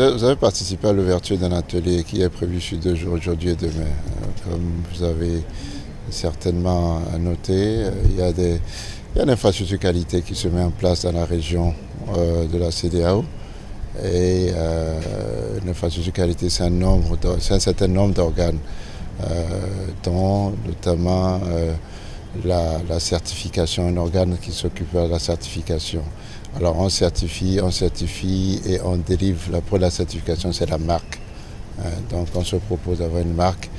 vous avez participé à l'ouverture d'un atelier qui est prévu sur 2 jours, aujourd'hui et demain. Comme vous avez certainement noté, il y a une infrastructure qualité qui se met en place dans la région de la CEDEAO. Et une infrastructure qualité, c'est un certain nombre d'organes, dont notamment la certification, un organe qui s'occupe de la certification. Alors on certifie et on délivre. Pour la certification, c'est la marque. Donc on se propose d'avoir une marque,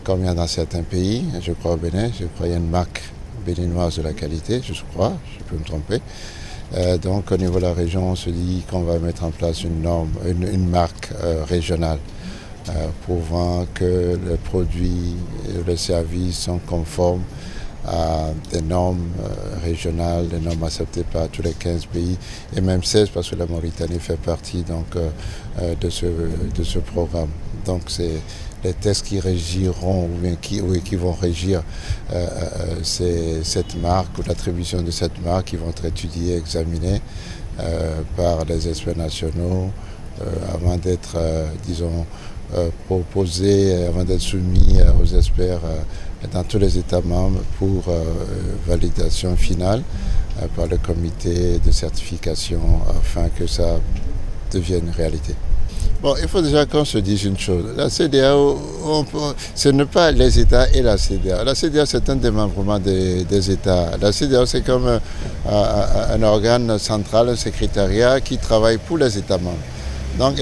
comme il y a dans certains pays, je crois au Bénin, je crois qu'il y a une marque béninoise de la qualité, je crois, je peux me tromper. Donc au niveau de la région, on se dit qu'on va mettre en place une norme, une marque régionale, prouvant que les produits et les services sont conformes à des normes régionales, des normes acceptées par tous les 15 pays, et même 16 parce que la Mauritanie fait partie donc, de ce programme. Donc c'est les tests qui régiront ou qui vont régir cette marque ou l'attribution de cette marque, qui vont être étudiés, examinés par les experts nationaux avant d'être, proposés, avant d'être soumis aux experts dans tous les États membres pour validation finale par le comité de certification afin que ça devienne une réalité. Bon, il faut déjà qu'on se dise une chose. La CEDEAO, ce n'est pas les États et la CEDEAO. La CEDEAO, c'est un démembrement des États. La CEDEAO, c'est comme un organe central, un secrétariat qui travaille pour les États membres. Donc,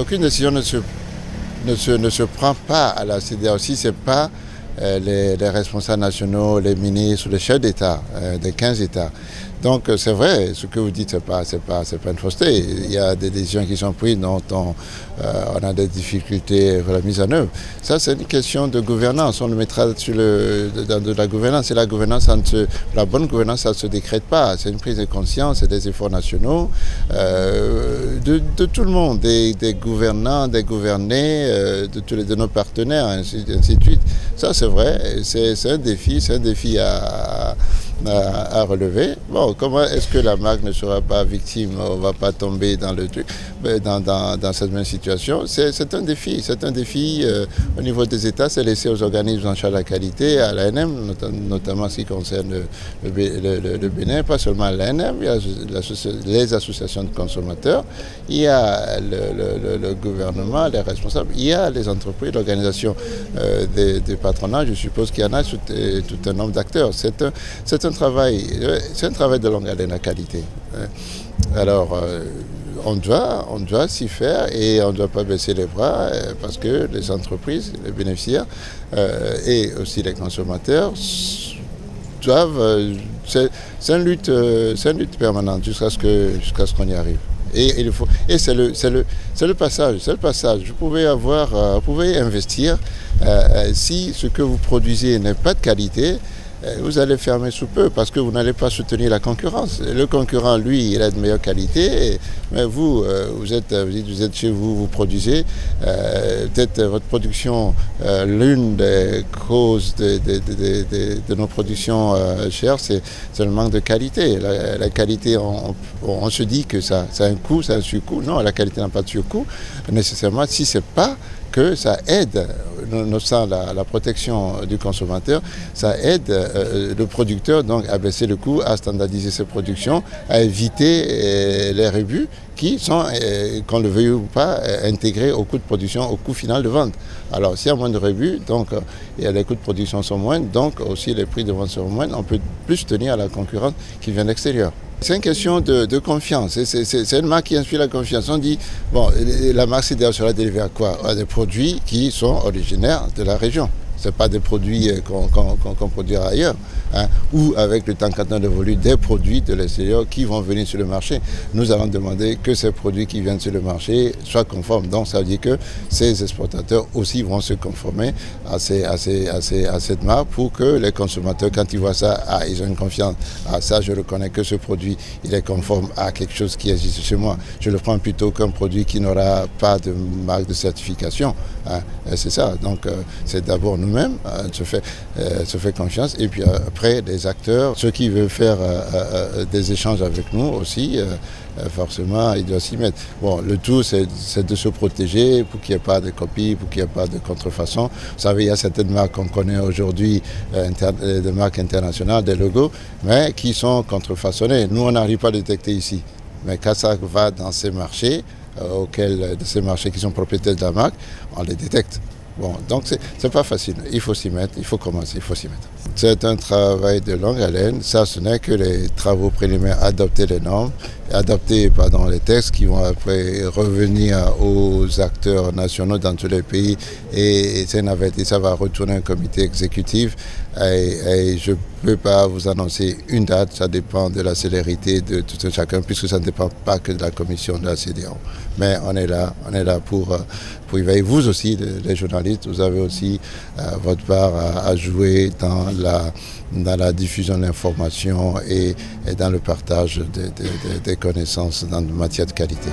aucune décision ne se prend pas à la CEDEAO si ce n'est pas les responsables nationaux, les ministres, les chefs d'État des 15 États. Donc c'est vrai, ce que vous dites, c'est pas une fausseté. Il y a des décisions qui sont prises dont on a des difficultés pour la mise en œuvre. Ça, c'est une question de gouvernance. On le mettra dans de la gouvernance. Et la gouvernance, la bonne gouvernance, ça ne se décrète pas. C'est une prise de conscience, c'est des efforts nationaux de tout le monde, des gouvernants, des gouvernés, de nos partenaires, ainsi de suite. Ça, c'est vrai. C'est un défi à relever. Bon, comment est-ce que la marque ne sera pas victime, on ne va pas tomber dans le truc, dans cette même situation? C'est un défi. Au niveau des États, c'est laissé aux organismes en charge de la qualité, à l'ANM, notamment en ce qui concerne le Bénin, pas seulement l'ANM, il y a les associations de consommateurs, il y a le gouvernement, les responsables, il y a les entreprises, l'organisation des patronats, je suppose qu'il y en a tout un nombre d'acteurs. C'est un travail de longue haleine, la qualité. Alors, on doit s'y faire et on ne doit pas baisser les bras parce que les entreprises, les bénéficiaires et aussi les consommateurs doivent. C'est une lutte permanente jusqu'à ce qu'on y arrive. Et c'est le passage. Vous pouvez investir. Si ce que vous produisez n'est pas de qualité, vous allez fermer sous peu parce que vous n'allez pas soutenir la concurrence. Le concurrent, lui, il a de meilleure qualité, mais vous êtes chez vous, vous produisez. Peut-être votre production, l'une des causes de nos productions chères, c'est le manque de qualité. La qualité, on se dit que ça a un coût, ça a un surcoût. Non, la qualité n'a pas de surcoût nécessairement si ce n'est pas que ça aide, nonobstant la protection du consommateur, ça aide le producteur donc à baisser le coût, à standardiser ses productions, à éviter les rebuts qui sont, qu'on le veuille ou pas, intégrés au coût de production, au coût final de vente. Alors s'il y a moins de rebuts, donc les coûts de production sont moindres, donc aussi les prix de vente sont moindres, on peut plus tenir à la concurrence qui vient de l'extérieur. C'est une question de confiance. C'est une marque qui inspire la confiance. On dit, bon, la marque CEDEAO sera délivrée à quoi? À des produits qui sont originaires de la région. Ce n'est pas des produits qu'on produira ailleurs, ou avec le temps quand on évolue, des produits de l'extérieur qui vont venir sur le marché. Nous allons demander que ces produits qui viennent sur le marché soient conformes. Donc ça veut dire que ces exportateurs aussi vont se conformer à cette marque pour que les consommateurs, quand ils voient ça, ils ont une confiance. Ça, je reconnais que ce produit, il est conforme à quelque chose qui existe chez moi. Je le prends plutôt qu'un produit qui n'aura pas de marque de certification. C'est ça. Donc c'est d'abord nous nous-mêmes, se fait confiance. Et puis après, les acteurs, ceux qui veulent faire des échanges avec nous aussi, forcément, ils doivent s'y mettre. Bon, le tout, c'est de se protéger pour qu'il n'y ait pas de copies, pour qu'il n'y ait pas de contrefaçon. Vous savez, il y a certaines marques qu'on connaît aujourd'hui, des marques internationales, des logos, mais qui sont contrefaçonnés. Nous, on n'arrive pas à le détecter ici. Mais quand ça va dans ces marchés, de ces marchés qui sont propriétaires de la marque, on les détecte. Bon, donc c'est pas facile. Il faut s'y mettre, il faut commencer, il faut s'y mettre. C'est un travail de longue haleine. Ça, ce n'est que les travaux préliminaires, adopter les normes, adopter les textes qui vont après revenir aux acteurs nationaux dans tous les pays. Et ça va retourner un comité exécutif. Et je ne peux pas vous annoncer une date, ça dépend de la célérité de tout un chacun, puisque ça ne dépend pas que de la commission de la CEDEAO. Mais on est là pour y veiller. Vous aussi, les journalistes, vous avez aussi votre part à jouer dans la diffusion de l'information et dans le partage des connaissances dans matière de qualité.